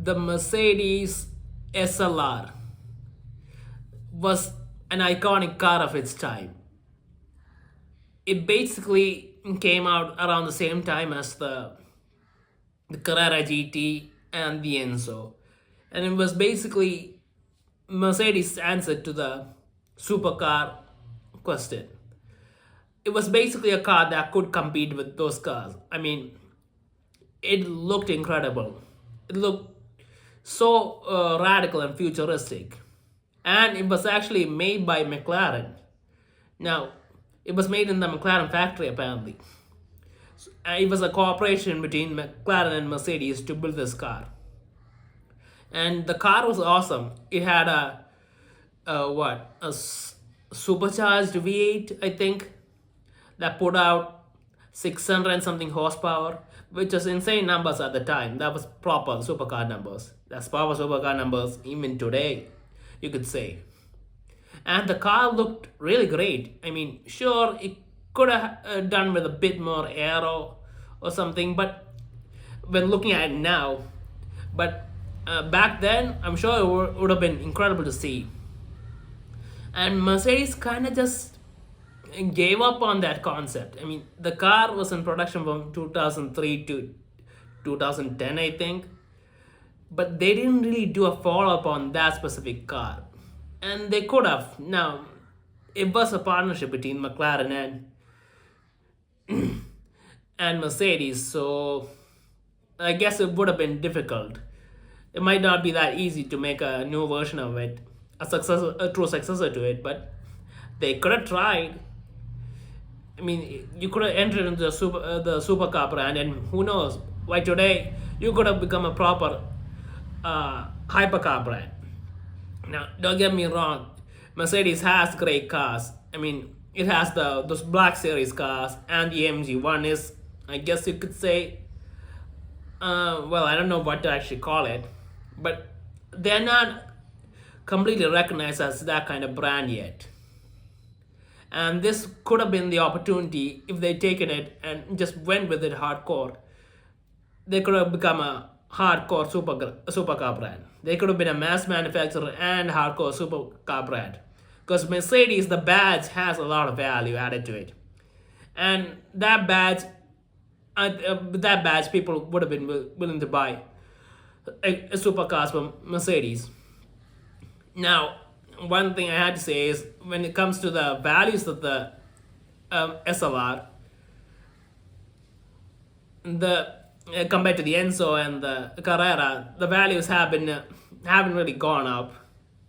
the Mercedes SLR was an iconic car of its time. It basically came out around the same time as the Carrera GT and the Enzo. And it was basically Mercedes' answer to the supercar question. It was basically a car that could compete with those cars. I mean, it looked incredible. It looked so radical and futuristic. And it was actually made by McLaren. Now, it was made in the McLaren factory apparently. It was a cooperation between McLaren and Mercedes to build this car. And the car was awesome. It had a supercharged V8, I think, that put out 600 and something horsepower, which was insane numbers at the time. That was proper supercar numbers. That's proper supercar numbers even today, you could say. And the car looked really great. I mean, sure, it could have done with a bit more aero or something, but when looking at it now, but back then, I'm sure it would have been incredible to see. And Mercedes kind of just gave up on that concept. I mean, the car was in production from 2003 to 2010, I think, but they didn't really do a follow up on that specific car. And they could have. Now, it was a partnership between McLaren and Mercedes, so I guess it would have been difficult. It might not be that easy to make a new version of it, a true successor to it, but they could have tried. I mean, you could have entered into the supercar brand, and who knows? Why today you could have become a proper hypercar brand. Now, don't get me wrong, Mercedes has great cars. I mean, it has those Black Series cars, and the AMG One is, I guess you could say, well, I don't know what to actually call it, but they're not completely recognized as that kind of brand yet. And this could have been the opportunity if they'd taken it and just went with it hardcore. They could have become a hardcore supercar brand. They could have been a mass manufacturer and hardcore supercar brand. Because Mercedes, the badge has a lot of value added to it. And that badge, people would have been willing to buy a supercars from Mercedes. Now, one thing I had to say is when it comes to the values of the SLR, compared to the Enzo and the Carrera, the values haven't really gone up,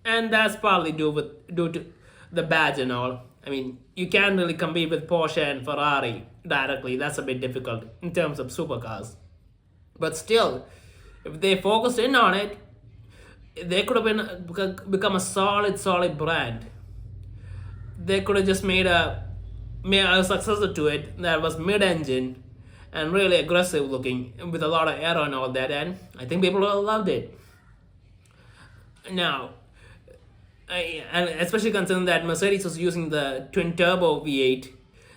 and that's partly due to the badge and all. I mean, you can't really compete with Porsche and Ferrari directly. That's a bit difficult in terms of supercars. But still, if they focused in on it, they could have become a solid brand. They could have just made a successor to it that was mid-engine and really aggressive looking with a lot of aero and all that, and I think people would have loved it. Now, and especially considering that Mercedes was using the twin turbo V8,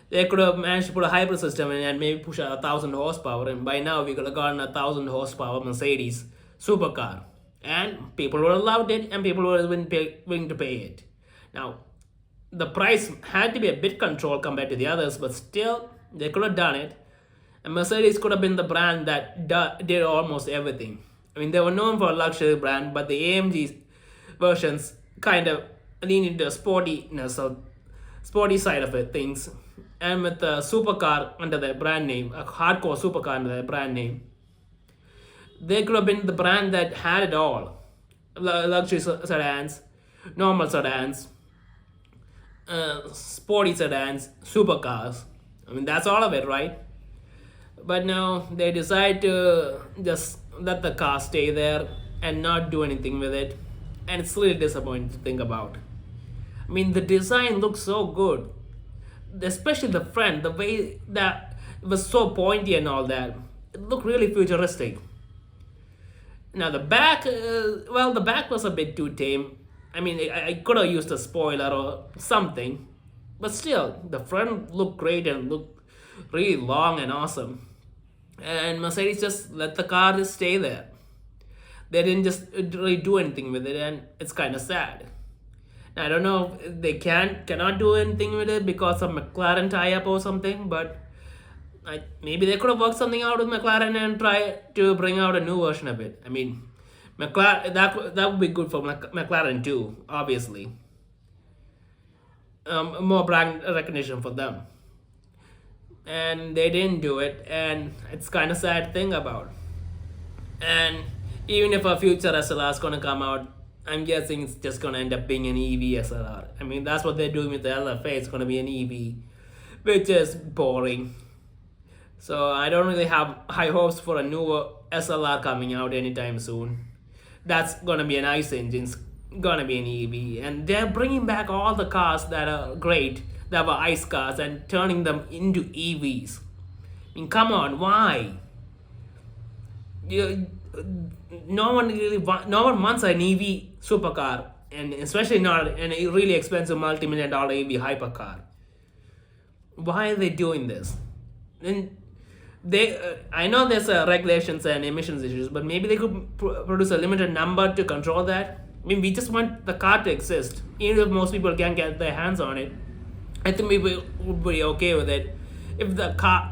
they could have managed to put a hybrid system in and maybe push 1,000 horsepower, and by now we could have gotten 1,000 horsepower Mercedes supercar. And people would have loved it, and people would have been willing to pay it. Now, the price had to be a bit controlled compared to the others, but still, they could have done it. And Mercedes could have been the brand that did almost everything. I mean, they were known for a luxury brand, but the AMG versions kind of lean into sportiness or sporty side of it, things. And with the supercar under their brand name, a hardcore supercar under their brand name, they could have been the brand that had it all. Luxury sedans, normal sedans, sporty sedans, supercars. I mean, that's all of it, right? But no, they decide to just let the car stay there and not do anything with it. And it's really disappointing to think about. I mean, the design looks so good. Especially the front, the way that it was so pointy and all that. It looked really futuristic. Now the back, the back was a bit too tame. I mean, I could have used a spoiler or something. But still, the front looked great and looked really long and awesome. And Mercedes just let the car just stay there. They didn't just really do anything with it, and it's kind of sad. I don't know if they cannot do anything with it because of McLaren tie-up or something, but maybe they could have worked something out with McLaren and try to bring out a new version of it. I mean, McLaren that would be good for McLaren too, obviously. More brand recognition for them, and they didn't do it, and it's kind of sad thing about. And even if a future SLR is gonna come out, I'm guessing it's just gonna end up being an EV SLR. I mean, that's what they're doing with the LFA. It's gonna be an EV, which is boring. So I don't really have high hopes for a new SLR coming out anytime soon. That's gonna be an ICE engine. It's gonna be an EV, and they're bringing back all the cars that are great, that were ICE cars, and turning them into EVs. I mean, come on, why? You, no one wants an EV supercar, and especially not an really expensive multi-million-dollar EV hypercar. Why are they doing this? And I know there's regulations and emissions issues, but maybe they could produce a limited number to control that. I mean, we just want the car to exist, even if most people can't get their hands on it. I think we would be okay with it if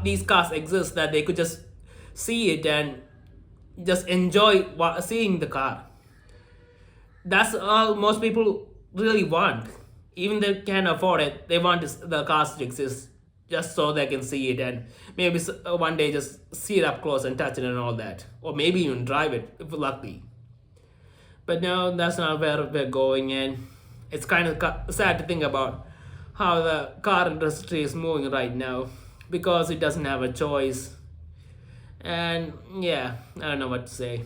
these cars exist, that they could just see it and just enjoy seeing the car. That's all most people really want. Even they can't afford it, they want the cars to exist just so they can see it, and maybe one day just see it up close and touch it and all that, or maybe even drive it if lucky. But no, that's not where we're going, and it's kind of sad to think about how the car industry is moving right now, because it doesn't have a choice. And yeah, I don't know what to say.